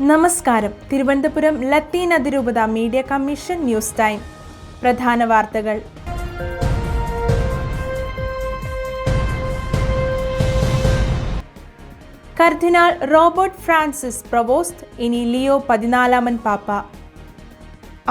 നമസ്കാരം. തിരുവനന്തപുരം ലത്തീൻ അതിരൂപത മീഡിയ കമ്മീഷൻ ന്യൂസ് ടൈം. പ്രധാന വാർത്തകൾ. കർദിനാൾ റോബർട്ട് ഫ്രാൻസിസ് പ്രവോസ്റ്റ് ഇനി ലിയോ 14 പാപ്പ.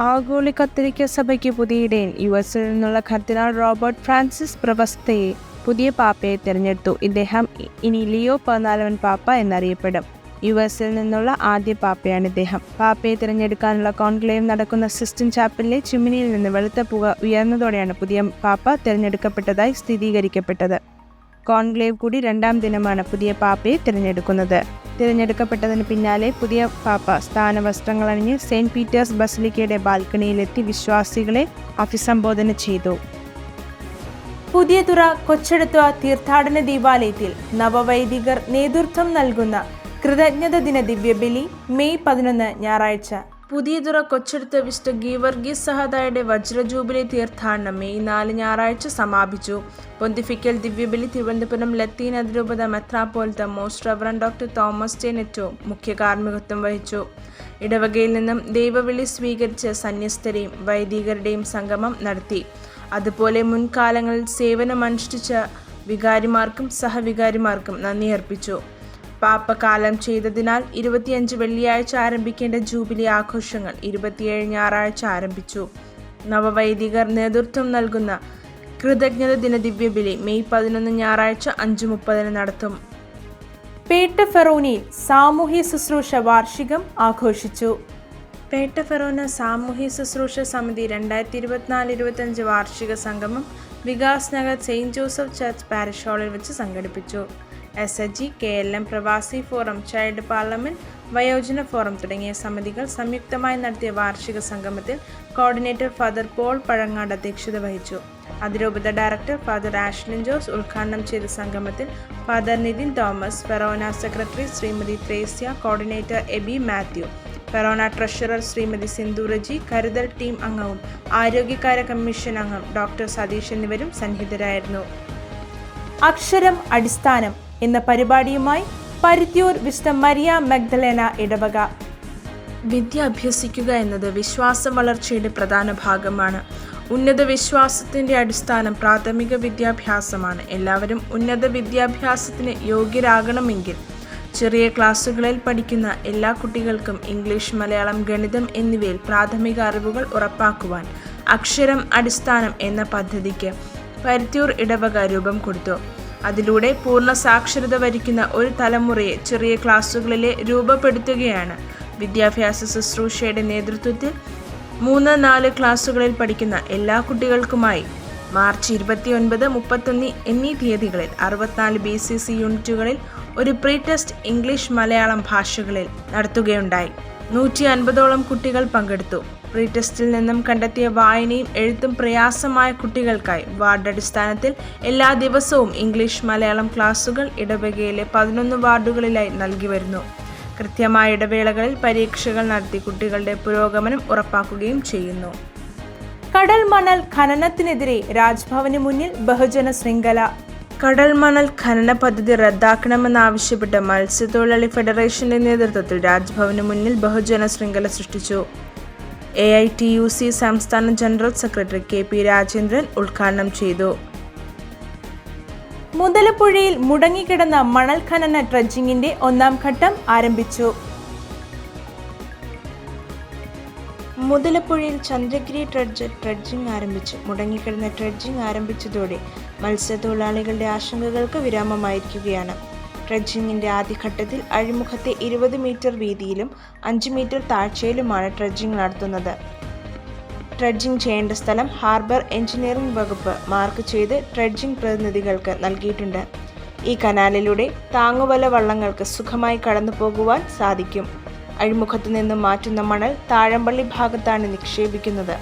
ആഗോള കത്തോലിക്ക സഭയ്ക്ക് പുതിയ ഇടയൻ. യുഎസിൽ നിന്നുള്ള കർദിനാൾ റോബർട്ട് ഫ്രാൻസിസ് പ്രവസ്തയെ പുതിയ പാപ്പയെ തിരഞ്ഞെടുത്തു. ഇദ്ദേഹം ഇനി ലിയോ 14 പാപ്പ എന്നറിയപ്പെടും. യുഎസിൽ നിന്നുള്ള ആദ്യ പാപ്പയാണ് ഇദ്ദേഹം. പാപ്പയെ തിരഞ്ഞെടുക്കാനുള്ള കോൺക്ലേവ് നടക്കുന്ന സിസ്റ്റൻ ചാപ്പലിലെ ചിമ്മിനിയിൽ നിന്ന് വെളുത്ത പുക ഉയർന്നതോടെയാണ് പുതിയ പാപ്പ തിരഞ്ഞെടുക്കപ്പെട്ടതായി സ്ഥിരീകരിക്കപ്പെട്ടത്. കോൺക്ലേവ് കൂടി 2ാം ദിനമാണ് പുതിയ പാപ്പയെ തിരഞ്ഞെടുക്കുന്നത്. തിരഞ്ഞെടുക്കപ്പെട്ടതിന് പിന്നാലെ പുതിയ പാപ്പ സ്ഥാനവസ്ത്രങ്ങളണിഞ്ഞ് സെയിന്റ് പീറ്റേഴ്സ് ബസിലിക്കയുടെ ബാൽക്കണിയിലെത്തി വിശ്വാസികളെ അഭിസംബോധന ചെയ്തു. പുതിയതുറ കൊച്ചെടുത്ത തീർത്ഥാടന ദീപാലയത്തിൽ നവവൈദികർ നേതൃത്വം നൽകുന്ന കൃതജ്ഞത ദിന ദിവ്യബലി മെയ് 11 ഞായറാഴ്ച. പുതിയതുറ കൊച്ചെടുത്ത വിശുദ്ധ ഗീവർഗീസ് സഹദായുടെ വജ്രജൂബിലി തീർത്ഥാടനം മെയ് 4 ഞായറാഴ്ച സമാപിച്ചു. പൊന്തിഫിക്കൽ ദിവ്യബലി തിരുവനന്തപുരം ലത്തീൻ അതിരൂപത മെത്രാപ്പോലിത്ത most reverend doctor Thomas J Netto മുഖ്യ കാർമ്മികത്വം വഹിച്ചു. ഇടവകയിൽ നിന്നും ദൈവവിളി സ്വീകരിച്ച് സന്യസ്തരെയും വൈദികരുടെയും സംഗമം നടത്തി. അതുപോലെ മുൻകാലങ്ങളിൽ സേവനമനുഷ്ഠിച്ച വികാരിമാർക്കും സഹവികാരിമാർക്കും നന്ദി അർപ്പിച്ചു. പാപ്പ കാലം ചെയ്തതിനാൽ 25 വെള്ളിയാഴ്ച ആരംഭിക്കേണ്ട ജൂബിലി ആഘോഷങ്ങൾ 27 ഞായറാഴ്ച ആരംഭിച്ചു. നവവൈദികർ നേതൃത്വം നൽകുന്ന കൃതജ്ഞത ദിന ദിവ്യബലി മെയ് 11 ഞായറാഴ്ച 5:30 നടത്തും. പേട്ട ഫെറോനയിൽ സാമൂഹ്യ ശുശ്രൂഷ വാർഷികം ആഘോഷിച്ചു. പേട്ട ഫെറോന സാമൂഹ്യ ശുശ്രൂഷ സമിതി 2024-25 വാർഷിക സംഗമം Vikas Nagar Saint Joseph church parish ഹാളിൽ വെച്ച് സംഘടിപ്പിച്ചു. SHG, KLM, പ്രവാസി ഫോറം, ചൈൽഡ് പാർലമെന്റ്, വയോജന ഫോറം തുടങ്ങിയ സമിതികൾ സംയുക്തമായി നടത്തിയ വാർഷിക സംഗമത്തിൽ കോർഡിനേറ്റർ ഫാദർ പോൾ പഴങ്ങാട് അധ്യക്ഷത വഹിച്ചു. അതിരൂപത ഡയറക്ടർ ഫാദർ ആഷ്ലിൻ ജോസ് ഉദ്ഘാടനം ചെയ്ത സംഗമത്തിൽ ഫാദർ നിതിൻ തോമസ്, ഫെറോന സെക്രട്ടറി ശ്രീമതി ത്രേസ്യ, കോർഡിനേറ്റർ എബി മാത്യു, ഫെറോന ട്രഷറർ ശ്രീമതി സിന്ധു റജി, കരുതൽ ടീം അംഗവും ആരോഗ്യകാര്യ കമ്മീഷൻ അംഗം ഡോക്ടർ സതീഷ് എന്നിവരും സന്നിഹിതരായിരുന്നു. അക്ഷരം അടിസ്ഥാനം എന്ന പരിപാടിയുമായി പരുത്തിയൂർ വിശുദ്ധ മരിയ മഗ്ദലേന ഇടവക. വിദ്യ അഭ്യസിക്കുക എന്നത് വിശ്വാസ വളർച്ചയുടെ പ്രധാന ഭാഗമാണ്. ഉന്നത വിശ്വാസത്തിന്റെ അടിസ്ഥാനം പ്രാഥമിക വിദ്യാഭ്യാസമാണ്. എല്ലാവരും ഉന്നത വിദ്യാഭ്യാസത്തിന് യോഗ്യരാകണമെങ്കിൽ ചെറിയ ക്ലാസ്സുകളിൽ പഠിക്കുന്ന എല്ലാ കുട്ടികൾക്കും ഇംഗ്ലീഷ്, മലയാളം, ഗണിതം എന്നിവയിൽ പ്രാഥമിക അറിവുകൾ ഉറപ്പാക്കുവാൻ അക്ഷരം അടിസ്ഥാനം എന്ന പദ്ധതിക്ക് പരുത്തിയൂർ ഇടവക രൂപം കൊടുത്തു. അതിലൂടെ പൂർണ്ണ സാക്ഷരത വരിക്കുന്ന ഒരു തലമുറയെ ചെറിയ ക്ലാസ്സുകളിലെ രൂപപ്പെടുത്തുകയാണ്. വിദ്യാഭ്യാസ ശുശ്രൂഷയുടെ നേതൃത്വത്തിൽ 3-4 ക്ലാസ്സുകളിൽ പഠിക്കുന്ന എല്ലാ കുട്ടികൾക്കുമായി മാർച്ച് 29, 31 എന്നീ തീയതികളിൽ 64 BCC യൂണിറ്റുകളിൽ ഒരു പ്രീ ടെസ്റ്റ് ഇംഗ്ലീഷ്, മലയാളം ഭാഷകളിൽ നടത്തുകയുണ്ടായി. 150ഓളം കുട്ടികൾ പങ്കെടുത്തു. പ്രീ ടെസ്റ്റിൽ നിന്നും കണ്ടെത്തിയ വായനയും എഴുത്തും പ്രയാസമായ കുട്ടികൾക്കായി വാർഡ് അടിസ്ഥാനത്തിൽ എല്ലാ ദിവസവും ഇംഗ്ലീഷ്, മലയാളം ക്ലാസുകൾ ഇടവകയിലെ 11 വാർഡുകളിലായി നൽകി വരുന്നു. കൃത്യമായ ഇടവേളകളിൽ പരീക്ഷകൾ നടത്തി കുട്ടികളുടെ പുരോഗമനം ഉറപ്പാക്കുകയും ചെയ്യുന്നു. കടൽ മണൽ ഖനനത്തിനെതിരെ രാജ്ഭവന് മുന്നിൽ ബഹുജന ശൃംഖല. കടൽ മണൽ ഖനന പദ്ധതി റദ്ദാക്കണമെന്നാവശ്യപ്പെട്ട് മത്സ്യത്തൊഴിലാളി ഫെഡറേഷന്റെ നേതൃത്വത്തിൽ രാജ്ഭവന് മുന്നിൽ ബഹുജന ശൃംഖല സൃഷ്ടിച്ചു. AITUC സംസ്ഥാന ജനറൽ സെക്രട്ടറി KP രാജേന്ദ്രൻ ഉദ്ഘാടനം ചെയ്തു. മുതലപ്പുഴയിൽ മുടങ്ങിക്കിടന്ന മണൽ ഖനന ഡ്രഡ്ജിങ്ങിന്റെ 1ാം ഘട്ടം ആരംഭിച്ചു. മുതലപ്പുഴയിൽ ചന്ദ്രഗിരി ഡ്രഡ്ജിംഗ് ആരംഭിച്ചു. മുടങ്ങിക്കിടന്ന ഡ്രഡ്ജിംഗ് ആരംഭിച്ചതോടെ മത്സ്യത്തൊഴിലാളികളുടെ ആശങ്കകൾക്ക് വിരാമമായിരിക്കുകയാണ്. ഡ്രഡ്ജിങ്ങിന്റെ ആദ്യഘട്ടത്തിൽ അഴിമുഖത്തെ 20 മീറ്റർ വീതിയിലും 5 മീറ്റർ താഴ്ചയിലുമാണ് ഡ്രഡ്ജിംഗ് നടത്തുന്നത്. ഡ്രഡ്ജിംഗ് ചെയ്യേണ്ട സ്ഥലം ഹാർബർ എഞ്ചിനീയറിംഗ് വകുപ്പ് മാർക്ക് ചെയ്ത് ഡ്രഡ്ജിംഗ് പ്രതിനിധികൾക്ക് നൽകിയിട്ടുണ്ട്. ഈ കനാലിലൂടെ താങ്ങുവല വള്ളങ്ങൾക്ക് സുഖമായി കടന്നു പോകുവാൻ സാധിക്കും. അഴിമുഖത്തു നിന്നും മാറ്റുന്ന മണൽ താഴമ്പള്ളി ഭാഗത്താണ് നിക്ഷേപിക്കുന്നത്.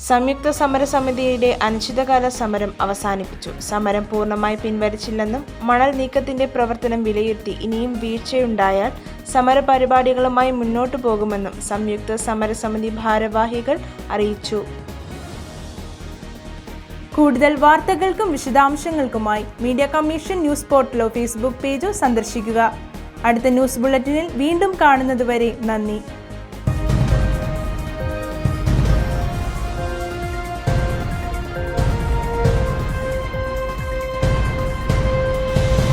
സംയുക്ത സമരസമിതിയുടെ അനിശ്ചിതകാല സമരം അവസാനിപ്പിച്ചു. സമരം പൂർണ്ണമായി പിൻവലിച്ചില്ലെന്നും മണൽ നീക്കത്തിന്റെ പ്രവർത്തനം വിലയിരുത്തി ഇനിയും വീഴ്ചയുണ്ടായാൽ സമരപരിപാടികളുമായി മുന്നോട്ടു പോകുമെന്നും സംയുക്ത സമരസമിതി ഭാരവാഹികൾ അറിയിച്ചു. കൂടുതൽ വാർത്തകൾക്കും വിശദാംശങ്ങൾക്കുമായി മീഡിയ കമ്മീഷൻ ന്യൂസ് പോർട്ടലോ ഫേസ്ബുക്ക് പേജോ സന്ദർശിക്കുക. അടുത്ത ന്യൂസ് ബുള്ളറ്റിനിൽ വീണ്ടും കാണുന്നതുവരെ നന്ദി.